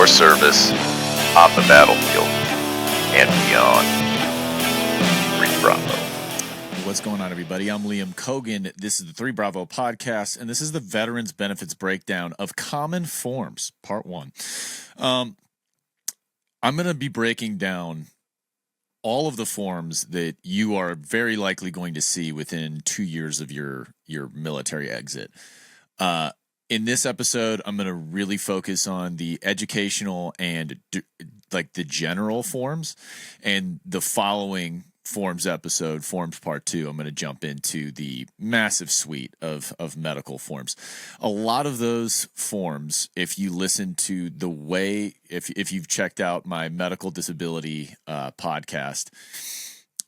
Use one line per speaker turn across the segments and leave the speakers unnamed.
your service on the battlefield and beyond. Read Bravo.
What's going on, everybody? I'm Liam Cogan. This is the 3 Bravo podcast, and this is the Veterans Benefits Breakdown of Common Forms, Part 1. I'm going to be breaking down all of the forms that you are very likely going to see within 2 years of your military exit. In this episode, I'm going to really focus on the educational and the general forms, and the following forms episode, forms part 2, I'm going to jump into the massive suite of medical forms. A lot of those forms, if you listen to the way, if you've checked out my medical disability podcast,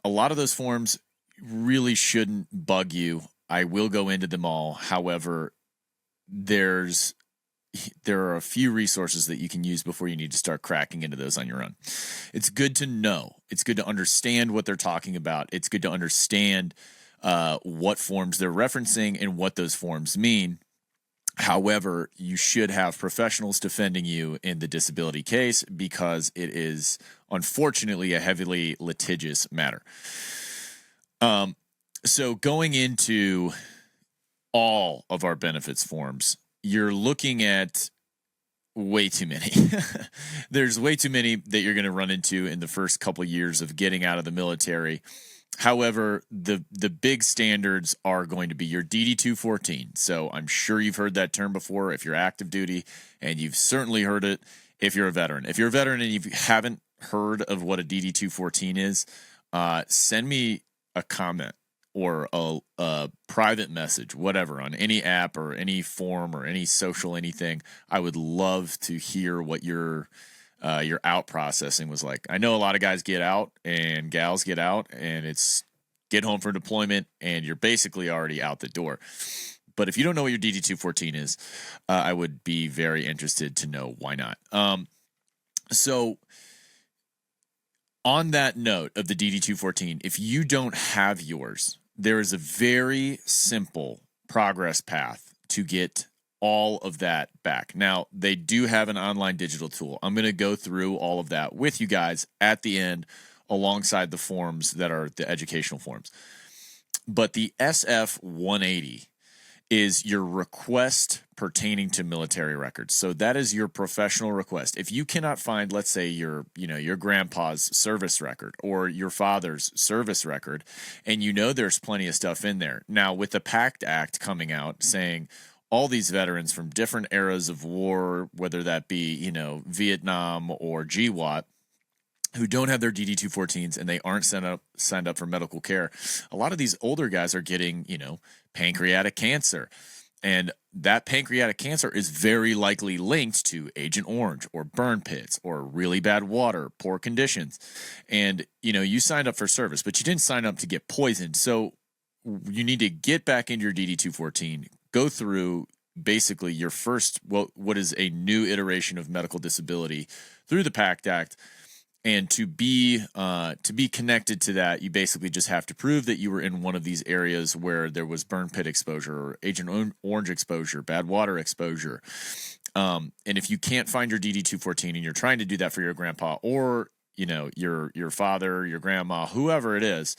a lot of those forms really shouldn't bug you. I will go into them all. However, there are a few resources that you can use before you need to start cracking into those on your own. It's good to know. It's good to understand what they're talking about. It's good to understand what forms they're referencing and what those forms mean. However, you should have professionals defending you in the disability case because it is, unfortunately, a heavily litigious matter. So going into all of our benefits forms, you're looking at way too many. There's way too many that you're going to run into in the first couple of years of getting out of the military. However, the big standards are going to be your DD-214. So I'm sure you've heard that term before if you're active duty, and you've certainly heard it if you're a veteran. If you're a veteran and you haven't heard of what a DD-214 is, send me a comment or a private message, whatever, on any app or any forum or any social anything. I would love to hear what your out processing was like. I know a lot of guys get out and gals get out, and it's get home from deployment, and you're basically already out the door. But if you don't know what your DD-214 is, I would be very interested to know why not. So on that note of the DD-214, if you don't have yours, there is a very simple progress path to get all of that back. Now, they do have an online digital tool. I'm going to go through all of that with you guys at the end alongside the forms that are the educational forms. But the SF-180 is your request pertaining to military records. So that is your professional request. If you cannot find, let's say, your grandpa's service record or your father's service record, and there's plenty of stuff in there. Now, with the PACT Act coming out saying all these veterans from different eras of war, whether that be, Vietnam or GWAT, who don't have their DD-214s and they aren't signed up for medical care, a lot of these older guys are getting, pancreatic cancer. And that pancreatic cancer is very likely linked to Agent Orange or burn pits or really bad water, poor conditions. And, you signed up for service, but you didn't sign up to get poisoned. So you need to get back into your DD-214, go through basically your first, what is a new iteration of medical disability through the PACT Act. And to be connected to that, you basically just have to prove that you were in one of these areas where there was burn pit exposure or Agent Orange exposure, bad water exposure. And if you can't find your DD-214 and you're trying to do that for your grandpa or your father, your grandma, whoever it is,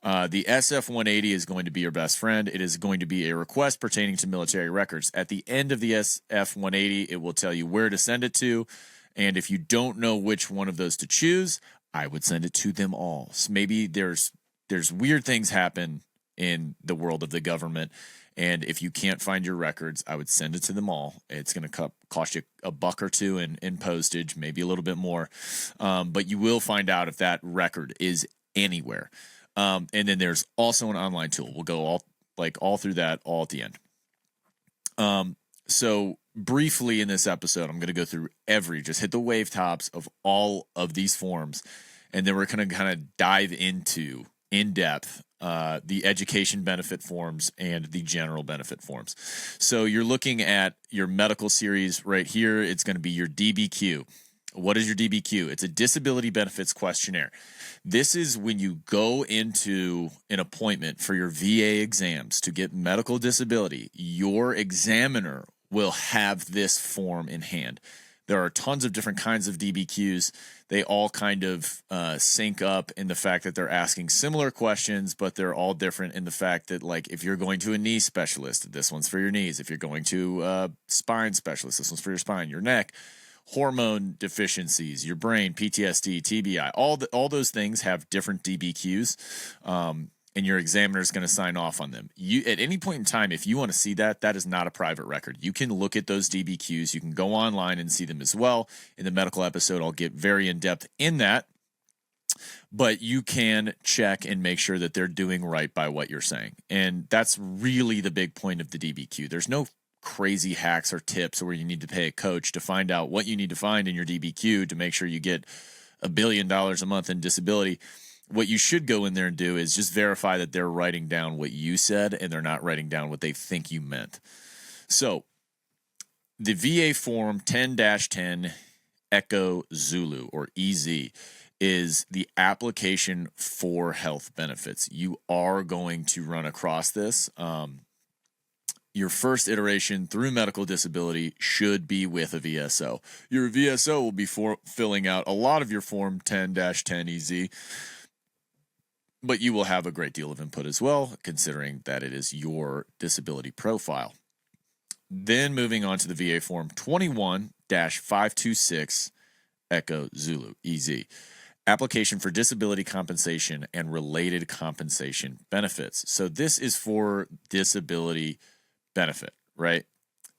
the SF-180 is going to be your best friend. It is going to be a request pertaining to military records. At the end of the SF-180, it will tell you where to send it to. And if you don't know which one of those to choose, I would send it to them all. So maybe there's weird things happen in the world of the government, and if you can't find your records, I would send it to them all. It's going to cost you $1 or $2 in postage, maybe a little bit more, but you will find out if that record is anywhere. And then there's also an online tool. We'll go all through that all at the end. So briefly in this episode, I'm going to go through just hit the wave tops of all of these forms, and then we're going to kind of dive into in depth the education benefit forms and the general benefit forms. So you're looking at your medical series right here. It's going to be your DBQ. What is your DBQ? It's a disability benefits questionnaire. This is when you go into an appointment for your VA exams to get medical disability. Your examiner will have this form in hand. There are tons of different kinds of DBQs. They all kind of sync up in the fact that they're asking similar questions, but they're all different in the fact that, like, if you're going to a knee specialist, this one's for your knees. If you're going to a spine specialist, this one's for your spine, your neck. Hormone deficiencies, your brain, PTSD, TBI, all those things have different DBQs, and your examiner is going to sign off on them. You, at any point in time, if you want to see that, that is not a private record. You can look at those DBQs. You can go online and see them as well. In the medical episode, I'll get very in-depth in that, but you can check and make sure that they're doing right by what you're saying. And that's really the big point of the DBQ. There's no crazy hacks or tips where you need to pay a coach to find out what you need to find in your DBQ to make sure you get $1 billion a month in disability. What you should go in there and do is just verify that they're writing down what you said and they're not writing down what they think you meant. So the VA form 10-10 Echo Zulu, or EZ, is the application for health benefits. You are going to run across this. Your first iteration through medical disability should be with a VSO. Your VSO will be filling out a lot of your form 10-10 EZ, but you will have a great deal of input as well, considering that it is your disability profile. Then moving on to the VA form 21-526 Echo Zulu, EZ. Application for disability compensation and related compensation benefits. So this is for disability benefit, right?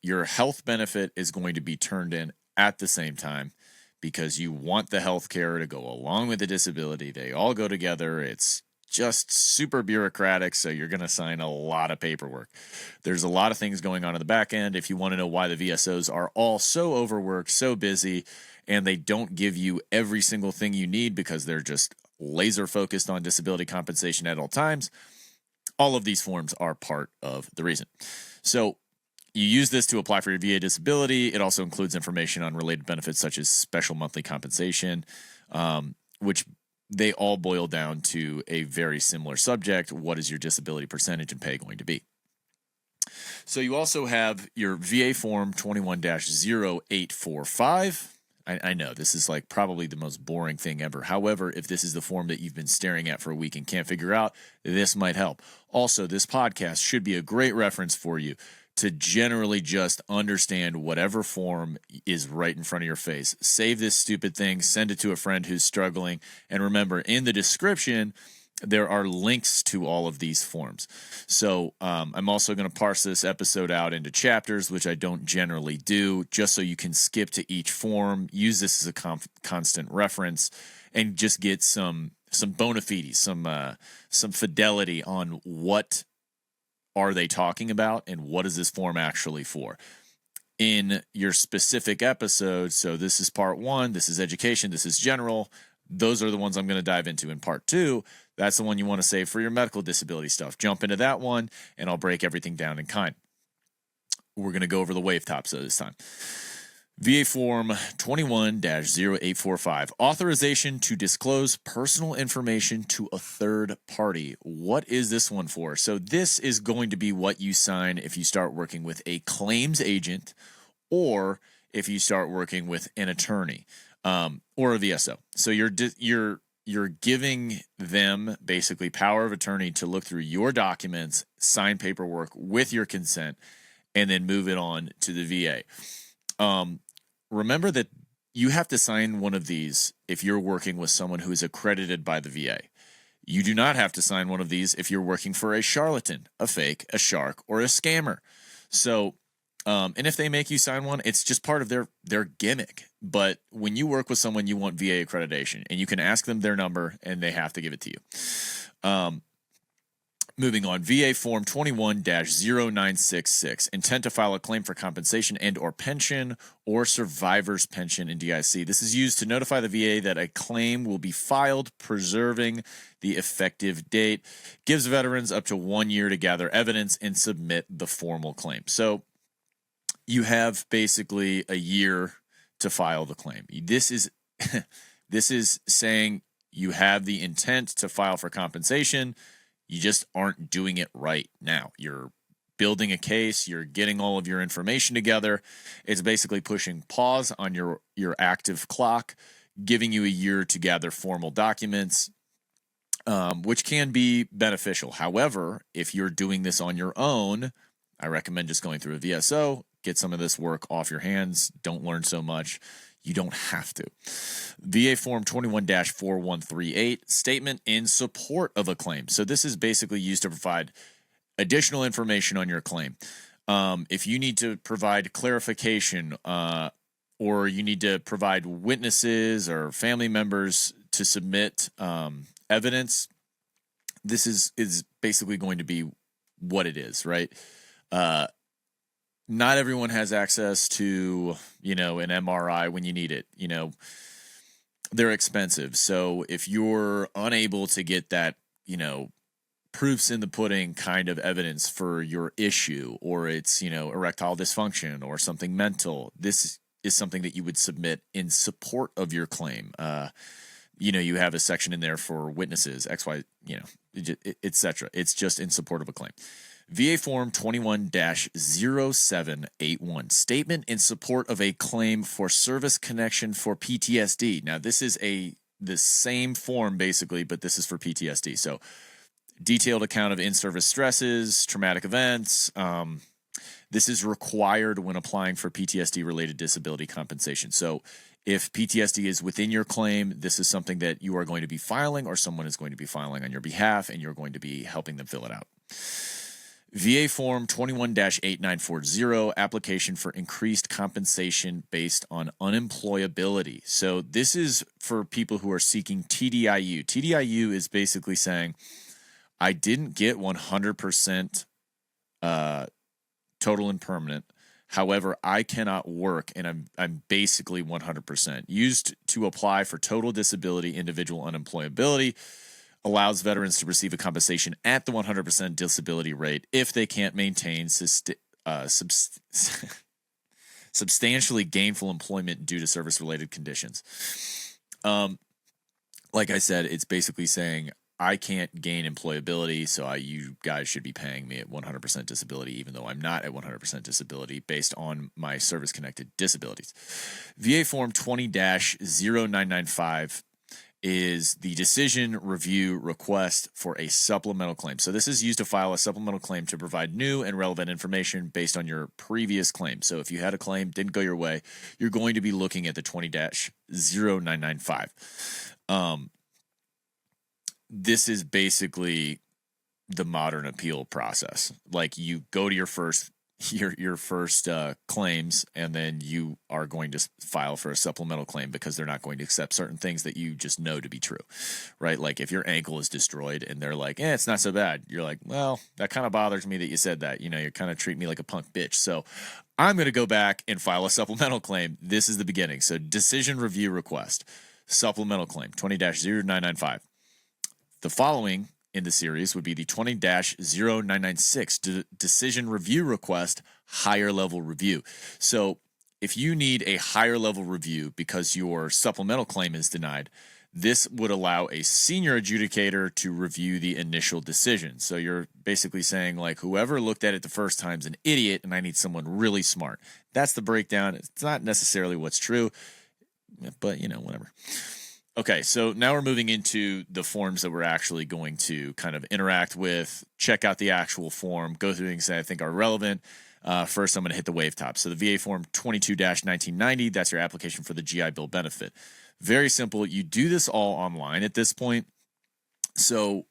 Your health benefit is going to be turned in at the same time because you want the health care to go along with the disability. They all go together. It's just super bureaucratic, so you're going to sign a lot of paperwork. There's a lot of things going on in the back end. If you want to know why the VSOs are all so overworked, so busy, and they don't give you every single thing you need because they're just laser focused on disability compensation at all times, all of these forms are part of the reason. So you use this to apply for your VA disability. It also includes information on related benefits such as special monthly compensation, which they all boil down to a very similar subject. What is your disability percentage and pay going to be? So you also have your VA form 21-0845. I know this is like probably the most boring thing ever. However, if this is the form that you've been staring at for a week and can't figure out, this might help. Also, this podcast should be a great reference for you to generally just understand whatever form is right in front of your face. Save this stupid thing, send it to a friend who's struggling, and remember, in the description, there are links to all of these forms. So I'm also going to parse this episode out into chapters, which I don't generally do, just so you can skip to each form, use this as a constant reference, and just get some bona fides, some fidelity on what are they talking about and what is this form actually for. In your specific episode, so this is part 1, this is education, this is general, those are the ones I'm going to dive into. In part 2, that's the one you want to save for your medical disability stuff. Jump into that one, and I'll break everything down in kind. We're going to go over the wave tops this time. VA Form 21-0845, authorization to disclose personal information to a third party. What is this one for? So this is going to be what you sign if you start working with a claims agent or if you start working with an attorney or a VSO. So you're giving them basically power of attorney to look through your documents, sign paperwork with your consent, and then move it on to the VA. Remember that you have to sign one of these if you're working with someone who is accredited by the VA. You do not have to sign one of these if you're working for a charlatan, a fake, a shark, or a scammer. So, and if they make you sign one, it's just part of their gimmick. But when you work with someone, you want VA accreditation, and you can ask them their number, and they have to give it to you. Moving on, VA Form 21-0966, intent to file a claim for compensation and or pension or survivor's pension in DIC. This is used to notify the VA that a claim will be filed, preserving the effective date. Gives veterans up to 1 year to gather evidence and submit the formal claim. So you have basically a year to file the claim. This is saying you have the intent to file for compensation. You just aren't doing it right now. You're building a case, you're getting all of your information together. It's basically pushing pause on your active clock, giving you a year to gather formal documents, which can be beneficial. However, if you're doing this on your own, I recommend just going through a VSO, get some of this work off your hands. Don't learn so much. You don't have to. VA Form 21-4138, statement in support of a claim. So this is basically used to provide additional information on your claim. If you need to provide clarification or you need to provide witnesses or family members to submit evidence, this is basically going to be what it is, right? Not everyone has access to, an MRI when you need it. They're expensive. So if you're unable to get that, proofs in the pudding kind of evidence for your issue, or it's, erectile dysfunction or something mental, this is something that you would submit in support of your claim. You have a section in there for witnesses, XY, etc. It's just in support of a claim. VA Form 21-0781, statement in support of a claim for service connection for PTSD. Now, this is the same form basically, but this is for PTSD. So, detailed account of in-service stresses, traumatic events. This is required when applying for PTSD-related disability compensation. So, if PTSD is within your claim, this is something that you are going to be filing, or someone is going to be filing on your behalf, and you're going to be helping them fill it out. VA Form 21-8940, application for increased compensation based on unemployability. So this is for people who are seeking TDIU. TDIU is basically saying, I didn't get 100% total and permanent. However, I cannot work, and I'm basically 100%. Used to apply for total disability individual unemployability. Allows veterans to receive a compensation at the 100% disability rate if they can't maintain substantially gainful employment due to service-related conditions. Like I said, it's basically saying I can't gain employability, so you guys should be paying me at 100% disability, even though I'm not at 100% disability based on my service-connected disabilities. VA Form 20-0995 is the decision review request for a supplemental claim. So this is used to file a supplemental claim to provide new and relevant information based on your previous claim. So if you had a claim, didn't go your way, you're going to be looking at the 20-0995. This is basically the modern appeal process. Like you go to your first claims, and then you are going to file for a supplemental claim because they're not going to accept certain things that you just know to be true, right? Like if your ankle is destroyed and they're like, it's not so bad. You're like, well, that kind of bothers me that you said that. You're kind of treating me like a punk bitch. So I'm going to go back and file a supplemental claim. This is the beginning. So decision review request, supplemental claim, 20-0995. The following in the series would be the 20-0996 decision review request, higher level review. So if you need a higher level review because your supplemental claim is denied, this would allow a senior adjudicator to review the initial decision. So you're basically saying, like, whoever looked at it the first time's an idiot and I need someone really smart. That's the breakdown. It's not necessarily what's true, but whatever. Okay, so now we're moving into the forms that we're actually going to kind of interact with, check out the actual form, go through things that I think are relevant. First, I'm going to hit the wave top. So the VA Form 22-1990, that's your application for the GI Bill benefit. Very simple. You do this all online at this point. So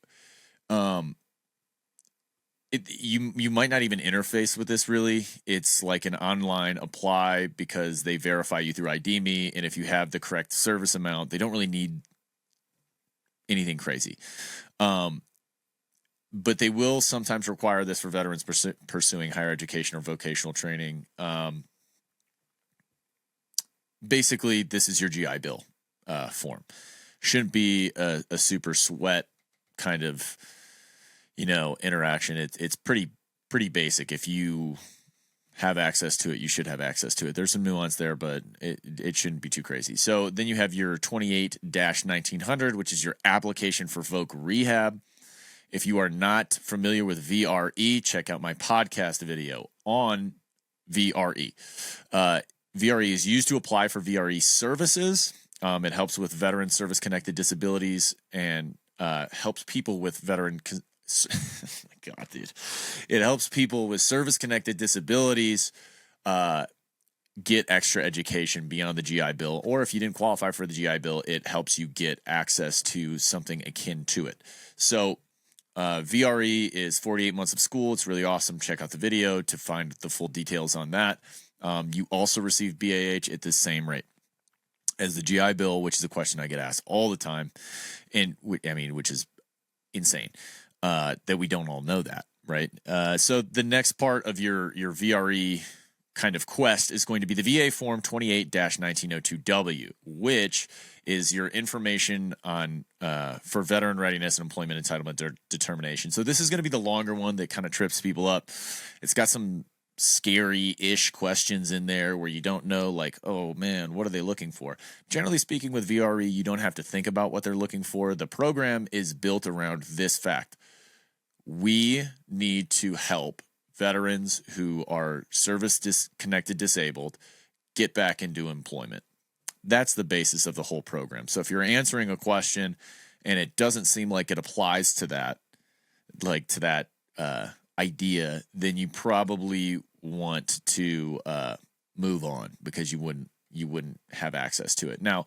you might not even interface with this really. It's like an online apply because they verify you through ID.me, and if you have the correct service amount, they don't really need anything crazy. But they will sometimes require this for veterans pursuing higher education or vocational training. Basically, this is your GI Bill form. Shouldn't be a super sweat kind of interaction. It's pretty basic. If you have access to it, you should have access to it. There's some nuance there, but it shouldn't be too crazy. So then you have your 28-1900, which is your application for voc rehab. If you are not familiar with VRE, check out my podcast video on VRE. VRE is used to apply for VRE services. It helps with veteran service-connected disabilities and helps people with veteran. My God, dude! It helps people with service-connected disabilities get extra education beyond the GI Bill, or if you didn't qualify for the GI Bill, it helps you get access to something akin to it. So VRE is 48 months of school. It's really awesome. Check out the video to find the full details on that. You also receive BAH at the same rate as the GI Bill, which is a question I get asked all the time, and which is insane that we don't all know that, right? So the next part of your VRE kind of quest is going to be the VA Form 28-1902W, which is your information on for veteran readiness and employment entitlement determination. So this is going to be the longer one that kind of trips people up. It's got some scary-ish questions in there where you don't know, like, oh man, what are they looking for? Generally speaking, with VRE, you don't have to think about what they're looking for. The program is built around this fact. We need to help veterans who are service-connected disabled get back into employment. That's the basis of the whole program. So if you're answering a question and it doesn't seem like it applies to that, idea, then you probably want to move on because you wouldn't have access to it. Now,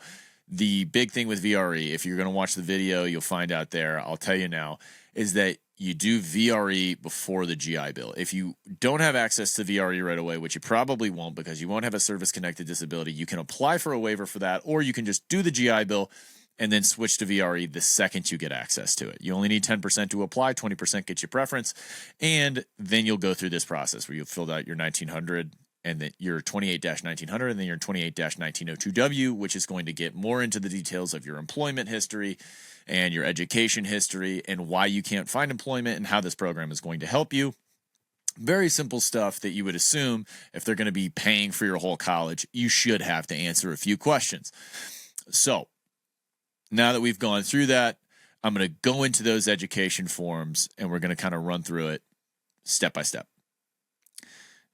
the big thing with VRE, if you're going to watch the video, you'll find out there, I'll tell you now, is that you do VRE before the GI Bill. If you don't have access to VRE right away, which you probably won't because you won't have a service-connected disability, you can apply for a waiver for that, or you can just do the GI Bill and then switch to VRE the second you get access to it. You only need 10% to apply, 20% gets you preference, and then you'll go through this process where you'll fill out your 1900 and then your 28-1900 and then your 28-1902W, which is going to get more into the details of your employment history and your education history and why you can't find employment and how this program is going to help you. Very simple stuff that you would assume if they're going to be paying for your whole college, you should have to answer a few questions. So now that we've gone through that, I'm going to go into those education forms and we're going to kind of run through it step by step.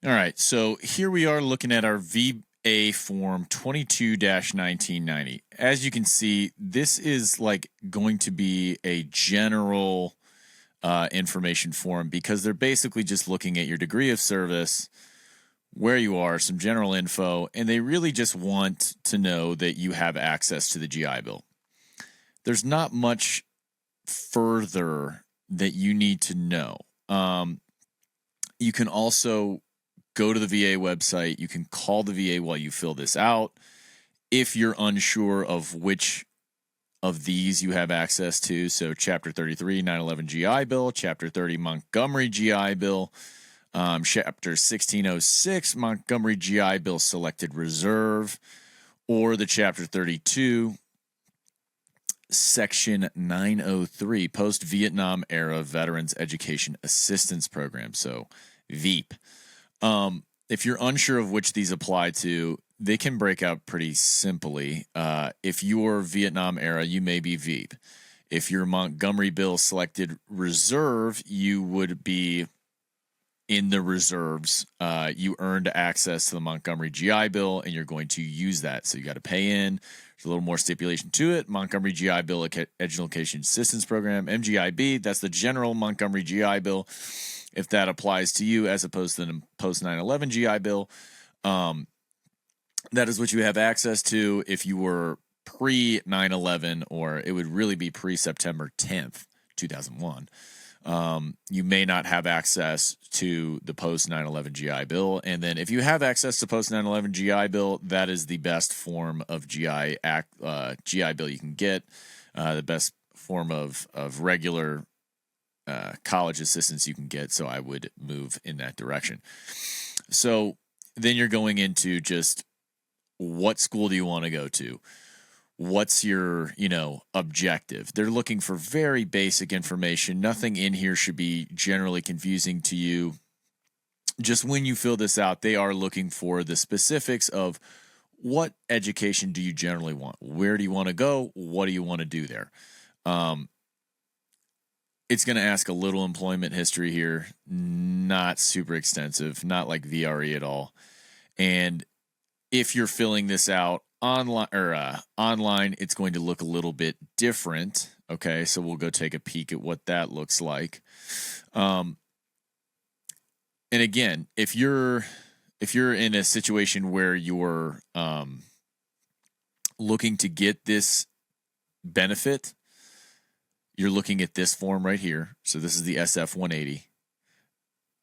All right, so here we are looking at our VA Form 22-1990. As you can see, this is like going to be a general information form because they're basically just looking at your degree of service, where you are, some general info, and they really just want to know that you have access to the GI Bill. There's not much further that you need to know. You can also go to the VA website. You can call the VA while you fill this out. If you're unsure of which of these you have access to, so Chapter 33, 9/11 GI Bill, Chapter 30, Montgomery GI Bill, Chapter 1606, Montgomery GI Bill Selected Reserve, or the Chapter 32, Section 903, Post-Vietnam Era Veterans Education Assistance Program, so VEAP. If you're unsure of which these apply to, they can break out pretty simply. If you're Vietnam era, you may be VEAP. If you're Montgomery Bill Selected Reserve, you would be in the reserves. You earned access to the Montgomery GI Bill, and you're going to use that. So you got to pay in. There's a little more stipulation to it. Montgomery GI Bill Education Assistance Program, MGIB, that's the general Montgomery GI Bill. If that applies to you as opposed to the post 9/11 GI Bill, that is what you have access to. If you were pre 9/11, or it would really be pre September 10th, 2001, you may not have access to the post 9/11 GI Bill. And then if you have access to post 9/11 GI Bill, that is the best form of GI Bill you can get, the best form of regular college assistance you can get. So I would move in that direction. So then you're going into just what school do you want to go to? What's your, objective? They're looking for very basic information. Nothing in here should be generally confusing to you. Just when you fill this out, they are looking for the specifics of what education do you generally want? Where do you want to go? What do you want to do there? it's going to ask a little employment history here, not super extensive, not like VRE at all. And if you're filling this out online, it's going to look a little bit different. Okay, so we'll go take a peek at what that looks like. And again, if you're in a situation where you're looking to get this benefit, you're looking at this form right here. So this is the SF-180.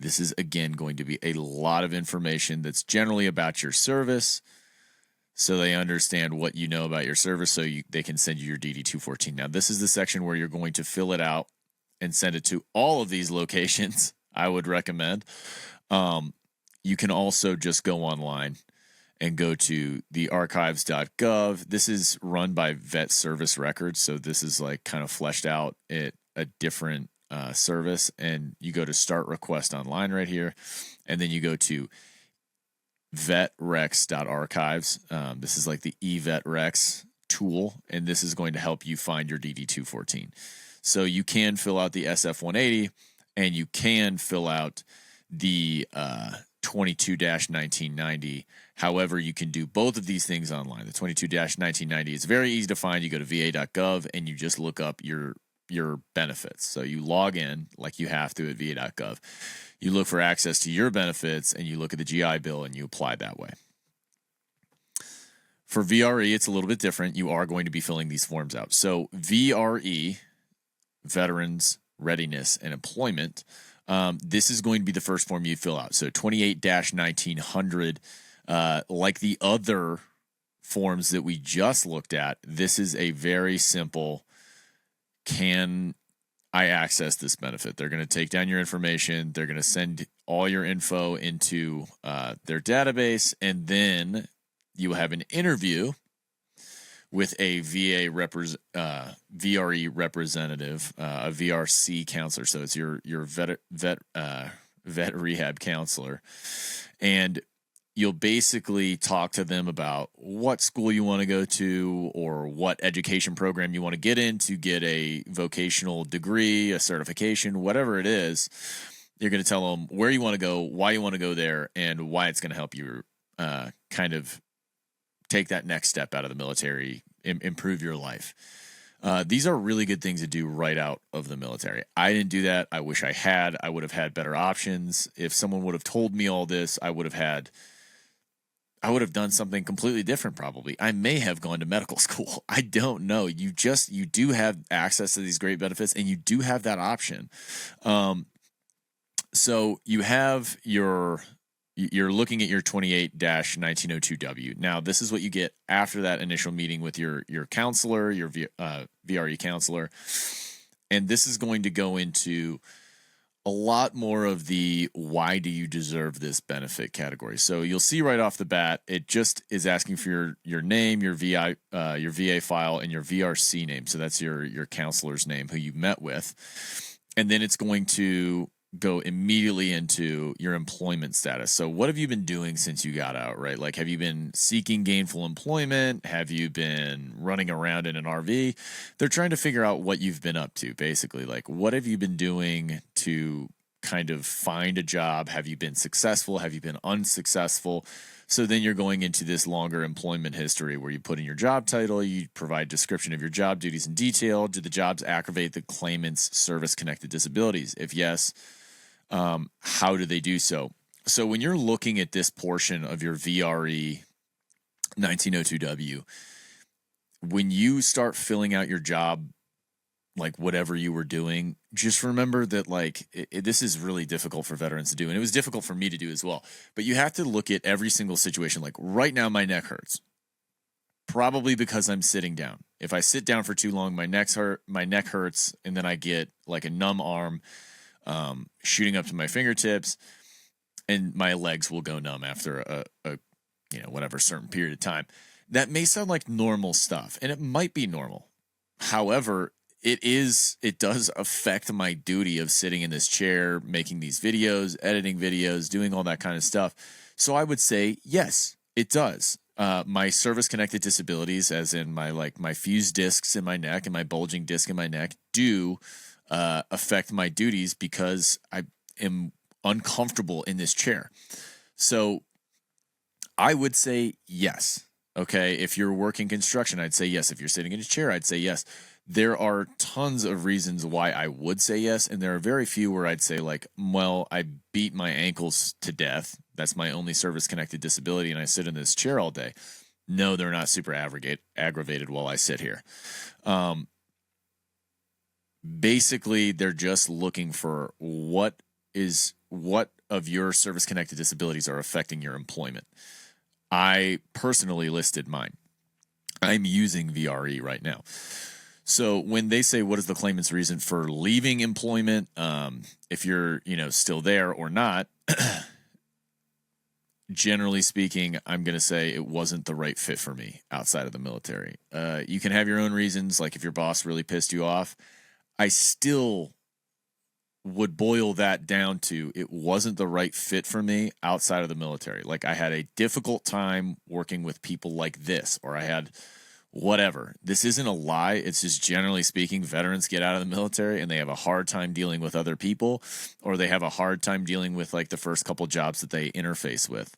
This is, again, going to be a lot of information that's generally about your service, so they understand what you know about your service, so they can send you your DD-214. Now, this is the section where you're going to fill it out and send it to all of these locations, I would recommend. You can also just go online and go to the archives.gov. This is run by Vet Service Records, so this is like kind of fleshed out at a different service. And you go to Start Request Online right here, and then you go to vetrex.archives. This is like the eVetRex tool, and this is going to help you find your DD-214. So you can fill out the SF-180, and you can fill out the 22-1990. However, you can do both of these things online. The 22-1990 is very easy to find. You go to va.gov, and you just look up your benefits. So you log in like you have to at va.gov. You look for access to your benefits, and you look at the GI Bill, and you apply that way. For VRE, it's a little bit different. You are going to be filling these forms out. So VRE, Veterans Readiness and Employment, this is going to be the first form you fill out. So 28-1900, like the other forms that we just looked at, this is a very simple, can I access this benefit? They're going to take down your information. They're going to send all your info into their database, and then you will have an interview with a VRE representative, a VRC counselor. So it's your vet rehab counselor, and you'll basically talk to them about what school you want to go to or what education program you want to get in to get a vocational degree, a certification, whatever it is. You're going to tell them where you want to go, why you want to go there, and why it's going to help you kind of take that next step out of the military, improve your life. These are really good things to do right out of the military. I didn't do that. I wish I had. I would have had better options. If someone would have told me all this, I would have done something completely different probably. I may have gone to medical school. I don't know. You do have access to these great benefits, and you do have that option. So you're looking at your 28-1902W. Now, this is what you get after that initial meeting with your counselor, your VRE counselor. And this is going to go into a lot more of the why do you deserve this benefit category. So you'll see right off the bat, it just is asking for your name, your VA file, and your VRC name. So that's your counselor's name who you met with. And then it's going to go immediately into your employment status. So what have you been doing since you got out, right? Like, have you been seeking gainful employment? Have you been running around in an RV? They're trying to figure out what you've been up to, basically. Like, what have you been doing to kind of find a job? Have you been successful? Have you been unsuccessful? So then you're going into this longer employment history where you put in your job title, you provide description of your job duties in detail. Do the jobs aggravate the claimant's service-connected disabilities? If yes, how do they do so? So when you're looking at this portion of your VRE 1902W, when you start filling out your job, like whatever you were doing, just remember that this is really difficult for veterans to do. And it was difficult for me to do as well. But you have to look at every single situation. Like right now, my neck hurts. Probably because I'm sitting down. If I sit down for too long, my neck hurts, and then I get like a numb arm shooting up to my fingertips, and my legs will go numb after a whatever certain period of time. That may sound like normal stuff, and it might be normal. However, it does affect my duty of sitting in this chair, making these videos, editing videos, doing all that kind of stuff. So I would say, yes, it does. My service-connected disabilities, as in my fused discs in my neck and my bulging disc in my neck, do affect my duties because I am uncomfortable in this chair. So I would say yes. Okay. If you're working construction, I'd say yes. If you're sitting in a chair, I'd say yes. There are tons of reasons why I would say yes. And there are very few where I'd say, like, well, I beat my ankles to death. That's my only service connected disability. And I sit in this chair all day. No, they're not super aggravated while I sit here. Basically, they're just looking for what of your service connected disabilities are affecting your employment. I personally listed mine. I'm using VRE right now. So when they say what is the claimant's reason for leaving employment, if you're, still there or not, generally speaking, I'm going to say it wasn't the right fit for me outside of the military. You can have your own reasons, like if your boss really pissed you off. I still would boil that down to it wasn't the right fit for me outside of the military. Like I had a difficult time working with people like this, or I had whatever. This isn't a lie. It's just generally speaking, veterans get out of the military and they have a hard time dealing with other people, or they have a hard time dealing with like the first couple jobs that they interface with.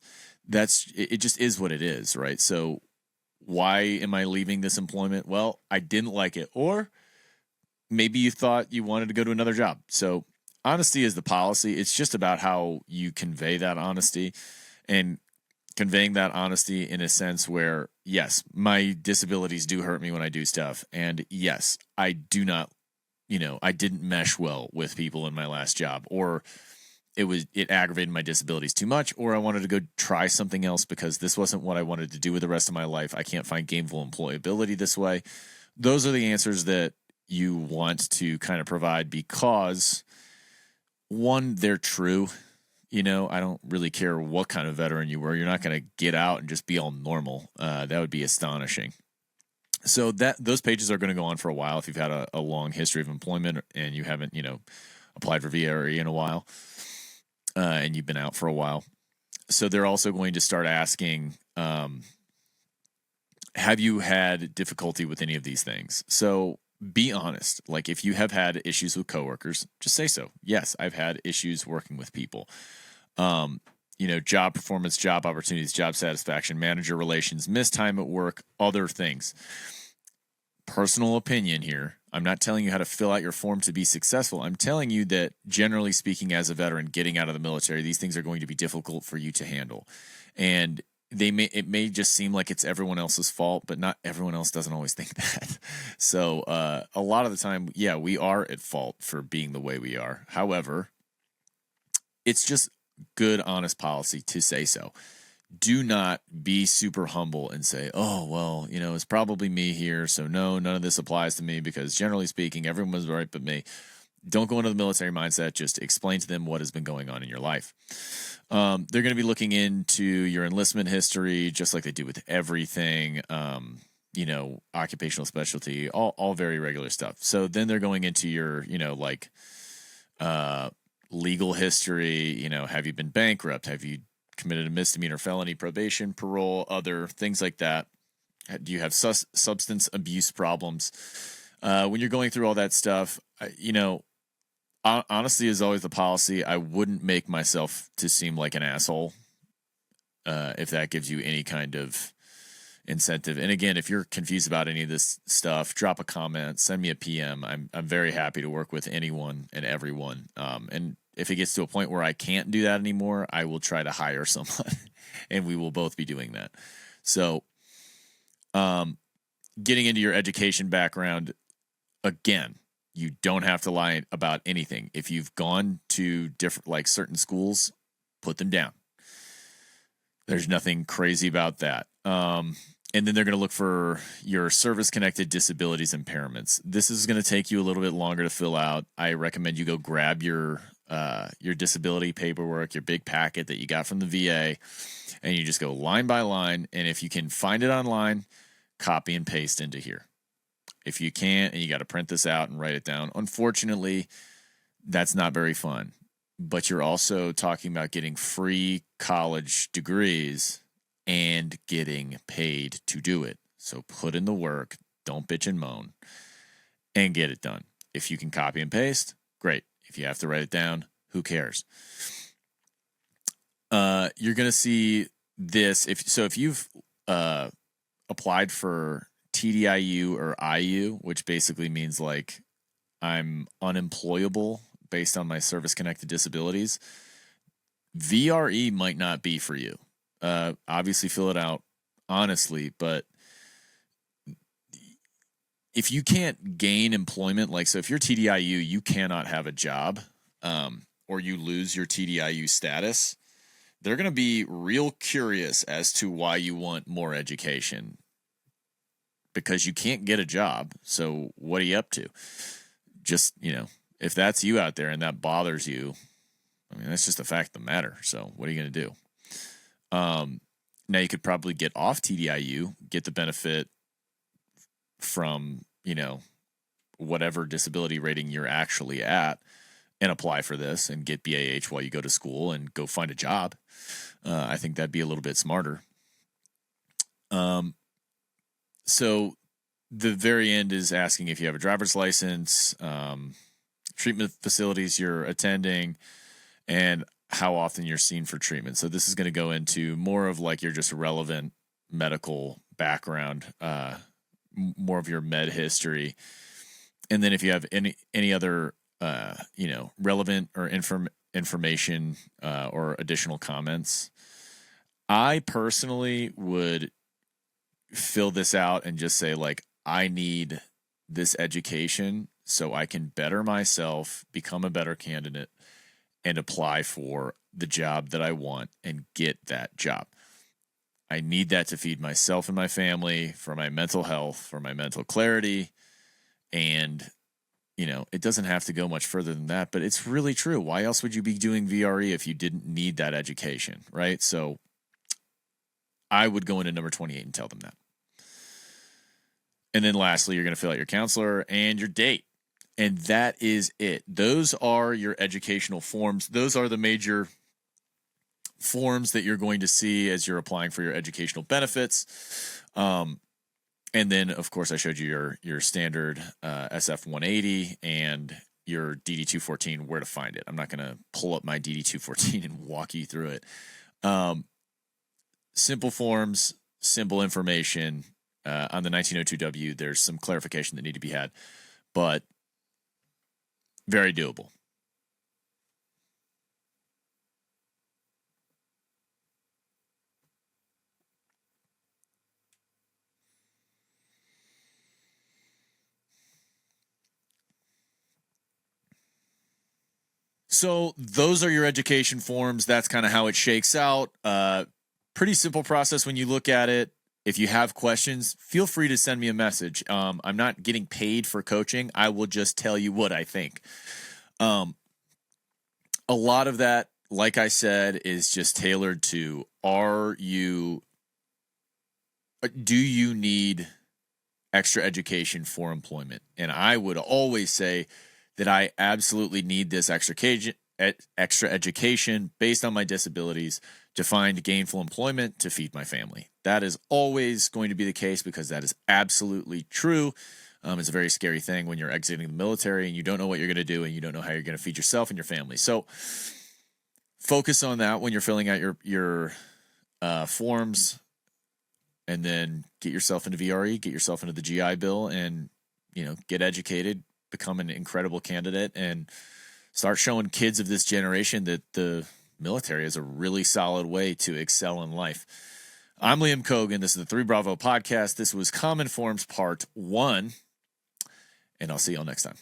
It just is what it is, right? So why am I leaving this employment? Well, I didn't like it, or maybe you thought you wanted to go to another job. So honesty is the policy. It's just about how you convey that honesty, and conveying that honesty in a sense where, yes, my disabilities do hurt me when I do stuff. And yes, I do not, I didn't mesh well with people in my last job, or it aggravated my disabilities too much, or I wanted to go try something else because this wasn't what I wanted to do with the rest of my life. I can't find gainful employability this way. Those are the answers that you want to kind of provide because, one, they're true. I don't really care what kind of veteran you were. You're not going to get out and just be all normal. That would be astonishing. So those pages are going to go on for a while if you've had a long history of employment and you haven't, applied for VRE in a while, and you've been out for a while. So they're also going to start asking, have you had difficulty with any of these things? So be honest. Like if you have had issues with coworkers, just say so. Yes, I've had issues working with people. Job performance, job opportunities, job satisfaction, manager relations, missed time at work, other things. Personal opinion here. I'm not telling you how to fill out your form to be successful. I'm telling you that generally speaking, as a veteran getting out of the military, these things are going to be difficult for you to handle. And it may just seem like it's everyone else's fault, but not everyone else doesn't always think that. So a lot of the time, yeah, we are at fault for being the way we are. However, it's just good, honest policy to say so. Do not be super humble and say, oh, well, it's probably me here. So no, none of this applies to me because generally speaking, everyone was right but me. Don't go into the military mindset. Just explain to them what has been going on in your life. They're going to be looking into your enlistment history, just like they do with everything, occupational specialty, all very regular stuff. So then they're going into your, legal history. Have you been bankrupt? Have you committed a misdemeanor, felony, probation, parole, other things like that? Do you have substance abuse problems? When you're going through all that stuff, honesty is always the policy. I wouldn't make myself to seem like an asshole, if that gives you any kind of incentive. And again, if you're confused about any of this stuff, drop a comment, send me a PM. I'm very happy to work with anyone and everyone. And if it gets to a point where I can't do that anymore, I will try to hire someone and we will both be doing that. So, getting into your education background, again, you don't have to lie about anything. If you've gone to different, certain schools, put them down. There's nothing crazy about that. And then they're going to look for your service-connected disabilities impairments. This is going to take you a little bit longer to fill out. I recommend you go grab your disability paperwork, your big packet that you got from the VA, and you just go line by line. And if you can find it online, copy and paste into here. If you can't, and you got to print this out and write it down, unfortunately, that's not very fun. But you're also talking about getting free college degrees and getting paid to do it. So put in the work, don't bitch and moan, and get it done. If you can copy and paste, great. If you have to write it down, who cares? You're going to see this. If you've applied for TDIU or IU, which basically means like I'm unemployable based on my service-connected disabilities, VRE might not be for you. Obviously fill it out honestly, but if you can't gain employment, like, so if you're TDIU, you cannot have a job, or you lose your TDIU status, they're going to be real curious as to why you want more education, because you can't get a job. So what are you up to? Just, if that's you out there and that bothers you, I mean, that's just a fact of the matter. So what are you going to do? Now you could probably get off TDIU, get the benefit from, whatever disability rating you're actually at, and apply for this and get BAH while you go to school and go find a job. I think that'd be a little bit smarter. So the very end is asking if you have a driver's license, treatment facilities you're attending, and how often you're seen for treatment. So this is going to go into more of like your just relevant medical background, more of your med history. And then if you have any other, relevant or information or additional comments, I personally would fill this out and just say, like, I need this education so I can better myself, become a better candidate, and apply for the job that I want and get that job. I need that to feed myself and my family, for my mental health, for my mental clarity. And, it doesn't have to go much further than that, but it's really true. Why else would you be doing VRE if you didn't need that education, right? So I would go into number 28 and tell them that. And then lastly, you're going to fill out your counselor and your date. And that is it. Those are your educational forms. Those are the major forms that you're going to see as you're applying for your educational benefits. And then, of course, I showed you your standard SF 180 and your DD 214, where to find it. I'm not going to pull up my DD 214 and walk you through it. Simple forms, simple information. On the 1902W, there's some clarification that need to be had, but very doable. So those are your education forms. That's kind of how it shakes out. Pretty simple process when you look at it. If you have questions, feel free to send me a message. I'm not getting paid for coaching. I will just tell you what I think. A lot of that, like I said, is just tailored to, do you need extra education for employment? And I would always say that I absolutely need this extra education based on my disabilities to find gainful employment to feed my family. That is always going to be the case, because that is absolutely true. It's a very scary thing when you're exiting the military and you don't know what you're going to do and you don't know how you're going to feed yourself and your family. So focus on that when you're filling out your forms, and then get yourself into VRE, get yourself into the GI Bill, and get educated, become an incredible candidate, and start showing kids of this generation that the military is a really solid way to excel in life. I'm Liam Cogan. This is the 3 Bravo podcast. This was Common Forms Part 1, and I'll see y'all next time.